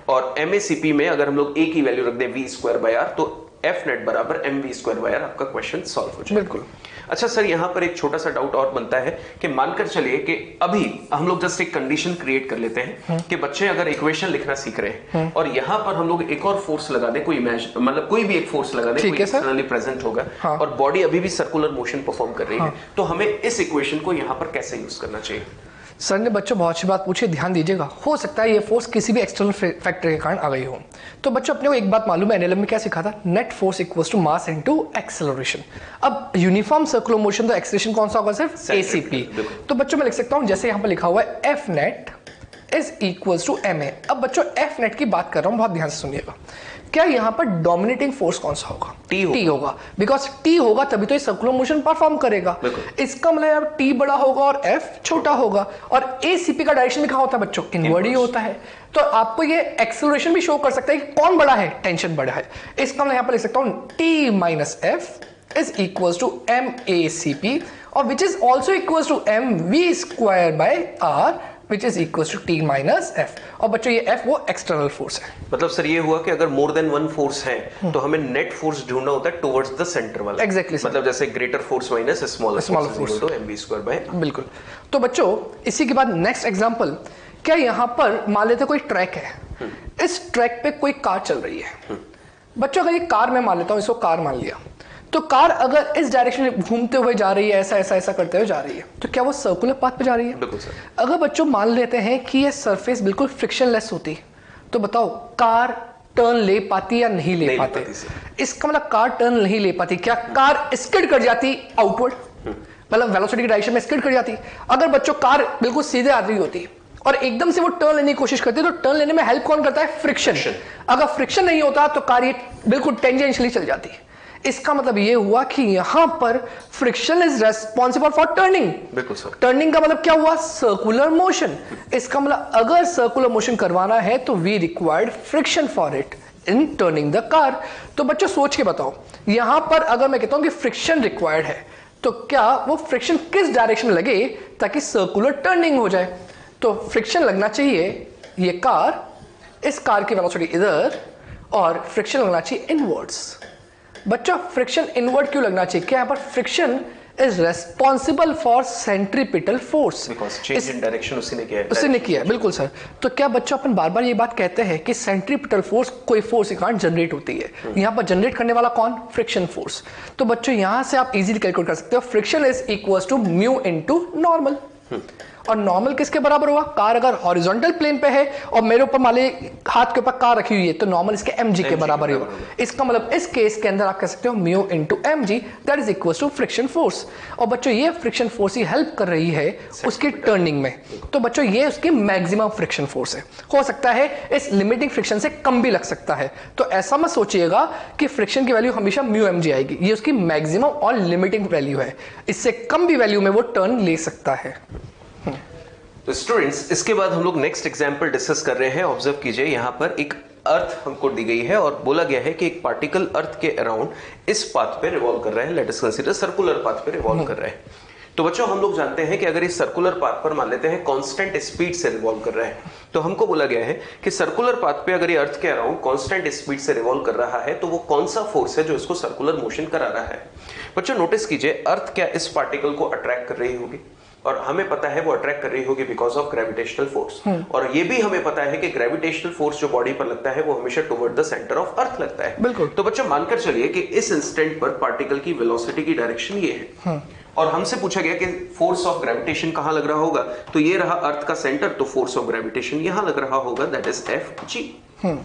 और MACP में अगर हम लोग A की वैल्यू रख दें v²/r, तो F नेट बराबर mv²/r, आपका क्वेश्चन सॉल्व हो जाएगा। बिल्कुल। अच्छा सर यहां पर एक छोटा सा डाउट और बनता है कि मानकर चलिए कि अभी हम लोग जस्ट एक कंडीशन क्रिएट कर लेते हैं कि बच्चे अगर इक्वेशन लिखना सीख रहे हैं और यहां पर हम लोग एक और फोर्स लगा दें, कोई मतलब कोई भी एक फोर्स लगा दें, कोई एक्सटर्नली प्रेजेंट होगा, और बॉडी अभी भी सर्कुलर मोशन परफॉर्म कर रही है, तो हमें इस इक्वेशन को यहां पर कैसे यूज करना चाहिए? सर ने बच्चों बहुत अच्छी बात पूछी, ध्यान दीजिएगा। हो सकता है ये फोर्स किसी भी एक्सटर्नल फैक्टर के कारण आ गई हो। तो बच्चों अपने को एक बात मालूम है, एनएलएम में क्या सिखा था? Net force equals to mass into acceleration. अब यूनिफॉर्म सर्कुलर मोशन तो एक्सेलरेशन कौन सा होगा? सिर्फ ACP। तो बच्चों मैं लिख सकता हूं जैसे यहां पर लिखा हुआ है F net is equals to MA। अब बच्चों F नेट की बात कर रहा हूं, बहुत ध्यान से सुनिएगा। क्या यहां पर डोमिनेटिंग फोर्स कौन सा होगा? T होगा, बिकॉज T होगा तभी तो ये सर्कुलर मोशन परफॉर्म करेगा। इसका मतलब यार T बड़ा होगा और F छोटा होगा, और ACP का डायरेक्शन भी कहां होता है बच्चों? इनवर्ड ही होता है। तो आपको ये एक्सेलरेशन भी शो कर सकता है कि कौन बड़ा है? टेंशन बड़ा है। इसका मैं यहां पर लिख सकता हूं T - F is equals to MACP, और which is also equals to MV²/r which is equals to T minus F। और बच्चों ये F वो एक्सटर्नल फोर्स है। मतलब सर ये हुआ कि अगर मोर देन वन फोर्स है तो हमें नेट फोर्स ढूंढना होता है टुवर्ड्स द सेंटर वाला। Exactly, मतलब जैसे greater force minus smaller force तो mv²/r। बिल्कुल। तो बच्चों इसी के बाद नेक्स्ट एग्जांपल, क्या यहाँ पर मान लेते कोई ट्रैक है, इस ट्रैक पे कोई कार चल रही है। बच्चों अगर ये कार मैं मान लेता हूँ, इसको कार मान लिया, तो कार अगर इस डायरेक्शन में घूमते हुए जा रही है, ऐसा ऐसा ऐसा करते हुए जा रही है, तो क्या वो सर्कुलर पाथ पे जा रही है? बिल्कुल सर। अगर बच्चों मान लेते हैं कि ये सरफेस बिल्कुल फ्रिक्शनलेस होती, तो बताओ कार टर्न ले पाती या नहीं ले पाती? इसका मतलब कार टर्न नहीं ले पाती। क्या कार स्किड कर जाती आउटवर्ड, मतलब वेलोसिटी की डायरेक्शन में स्किड कर जाती? अगर बच्चों कार बिल्कुल सीधे आ रही होती और एकदम से वो टर्न लेने की कोशिश करती है, तो टर्न लेने में हेल्प कौन करता है? फ्रिक्शन। अगर फ्रिक्शन नहीं होता तो कार ये बिल्कुल टेंजेंशियली चल जाती। इसका मतलब ये हुआ कि यहां पर friction is responsible for turning. बिल्कुल सर। टर्निंग का मतलब क्या हुआ? Circular motion. इसका मतलब अगर सर्कुलर मोशन करवाना है तो we required friction for it in turning the car. तो बच्चों सोच के बताओ, यहां पर अगर मैं कहता हूं कि फ्रिक्शन रिक्वायर्ड है, तो क्या वो फ्रिक्शन किस डायरेक्शन में लगे ताकि सर्कुलर टर्निंग हो जाए? तो फ्रिक्शन लगना चाहिए ये कार, इस कार की वेलोसिटी इधर, और फ्रिक्शन लगना चाहिए इनवर्ड्स। बच्चों फ्रिक्शन इनवर्ड क्यों लगना चाहिए? क्या यहाँ पर friction is responsible for centripetal force, because change in direction उसी ने किया है। बिल्कुल सर। तो क्या बच्चों अपन बार बार ये बात कहते हैं कि सेंट्रीपिटल फोर्स कोई फोर्स के कारण जनरेट होती है, यहाँ पर जनरेट करने वाला कौन? Friction force. तो बच्चों यहां से आप इजीली कैलकुलेट कर सकते हो, friction is equals to mu into normal. और नॉर्मल किसके बराबर हुआ? कार अगर हॉरिजॉन्टल प्लेन पे है और मेरे ऊपर मान लीजिए हाथ के ऊपर कार रखी हुई है, तो नॉर्मल इसके mg के बराबर ही होगा। इसका मतलब इस केस के अंदर आप कह सकते हो mu into mg, that is equals to friction force. और बच्चों ये फ्रिक्शन फोर्स ही हेल्प कर रही है उसकी टर्निंग में। तो बच्चों ये उसकी मैक्सिमम फ्रिक्शन फोर्स है। हो सकता है इस लिमिटिंग फ्रिक्शन से कम भी लग सकता है, तो ऐसा मत सोचिएगा कि फ्रिक्शन की वैल्यू हमेशा म्यू mg आएगी। ये उसकी मैक्सिमम और लिमिटिंग वैल्यू है, इससे कम भी वैल्यू में वो टर्न ले सकता है। तो स्टूडेंट्स इसके बाद हम लोग नेक्स्ट एग्जांपल डिस्कस कर रहे हैं। ऑब्जर्व कीजिए, यहाँ पर एक अर्थ हमको दी गई है और बोला गया है कि एक पार्टिकल अर्थ के अराउंड इस पाथ पे रिवॉल्व कर रहा है। Let us consider circular path पे रिवॉल्व कर रहा है। तो बच्चों हम लोग जानते हैं कि अगर इस सर्कुलर पाथ पर मान लेते हैं कांस्टेंट स्पीड से रिवॉल्व कर रहा है, तो हमको बोला गया है कि सर्कुलर पाथ पे अगर ये अर्थ के अराउंड कांस्टेंट स्पीड से रिवॉल्व कर रहा है, तो वो कौन सा फोर्स है जो इसको सर्कुलर मोशन करा रहा है। बच्चों नोटिस कीजिए, अर्थ क्या इस पार्टिकल को अट्रैक्ट कर रही होगी? और हमें पता है वो अट्रैक्ट कर रही होगी बिकॉज ऑफ ग्रेविटेशनल फोर्स। और ये भी हमें पता है कि ग्रेविटेशनल फोर्स जो बॉडी पर लगता है वो हमेशा टुवर्ड द सेंटर ऑफ अर्थ लगता है। बिल्कुल। तो बच्चों मानकर चलिए कि इस इंस्टेंट पर पार्टिकल की वेलोसिटी की डायरेक्शन ये है, और हमसे पूछा गया कि फोर्स ऑफ ग्रेविटेशन कहां लग रहा होगा, तो ये रहा अर्थ का सेंटर, तो फोर्स ऑफ ग्रेविटेशन यहां लग रहा होगा, दैट इज Fg।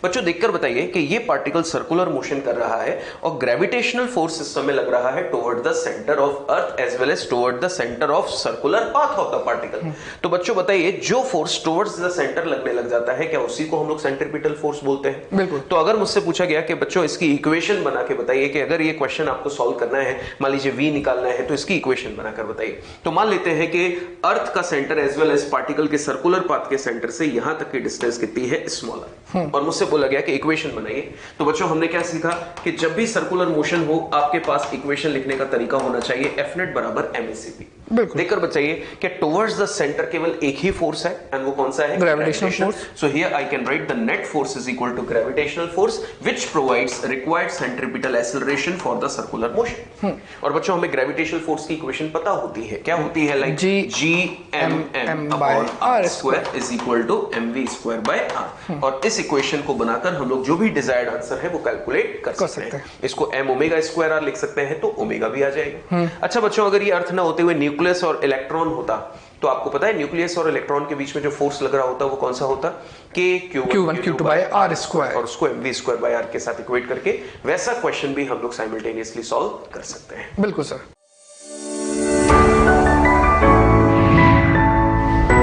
बच्चों देखकर बताइए कि ये पार्टिकल सर्कुलर मोशन कर रहा है और ग्रेविटेशनल फोर्स सिस्टम में लग रहा है toward the centre of earth as well as toward the centre of circular path of the particle. तो बच्चों बताइए, जो फोर्स टुवर्ड्स द सेंटर लगने लग जाता है, क्या उसी को हम लोग सेंट्रीपिटल फोर्स बोलते हैं? बिल्कुल। तो अगर मुझसे पूछा गया कि बच्चों इसकी इक्वेशन बना के बताइए कि अगर ये क्वेश्चन आपको सॉल्व करना है, मान लीजिए v निकालना है, तो इसकी इक्वेशन बनाकर बताइए। तो मान लेते हैं कि अर्थ का centre as well as particle के सर्कुलर पाथ के सेंटर से यहां तक की डिस्टेंस कितनी है? स्मॉलर। और मुझसे बोला गया कि इक्वेशन बनाइए। तो बच्चों हमने क्या सीखा कि जब भी सर्कुलर मोशन हो आपके पास इक्वेशन लिखने का तरीका होना चाहिए F net बराबर MACP। देखकर बताइए कि टुवर्ड्स द सेंटर केवल एक ही फोर्स है, एंड वो कौन सा है? Gravitational force. So here I can write the net force is equal to gravitational force which provides required centripetal acceleration for the circular motion. और बच्चों हमें ग्रेविटेशनल फोर्स की इक्वेशन पता होती है, क्या होती है? Like Gmm upon r square is equal to mv square by r। और इस इक्वेशन को बनाकर हम लोग जो भी डिजायर्ड आंसर है वो कैलकुलेट कर सकते हैं। इसको m ओमेगा स्क्वायर r लिख सकते हैं, तो ओमेगा भी आ जाएगा। अच्छा बच्चों, अगर ये अर्थ ना होते हुए न्यूक्लियस और इलेक्ट्रॉन होता, तो आपको पता है न्यूक्लियस और इलेक्ट्रॉन के बीच में जो फोर्स लग रहा होता वो कौन सा होता? Q1 Q2 bye r square, और उसको mv स्क्वायर बाय r के साथ इक्वेट करके वैसा क्वेश्चन भी हम लोग साइमल्टेनियसली सॉल्व कर सकते हैं। बिल्कुल सर।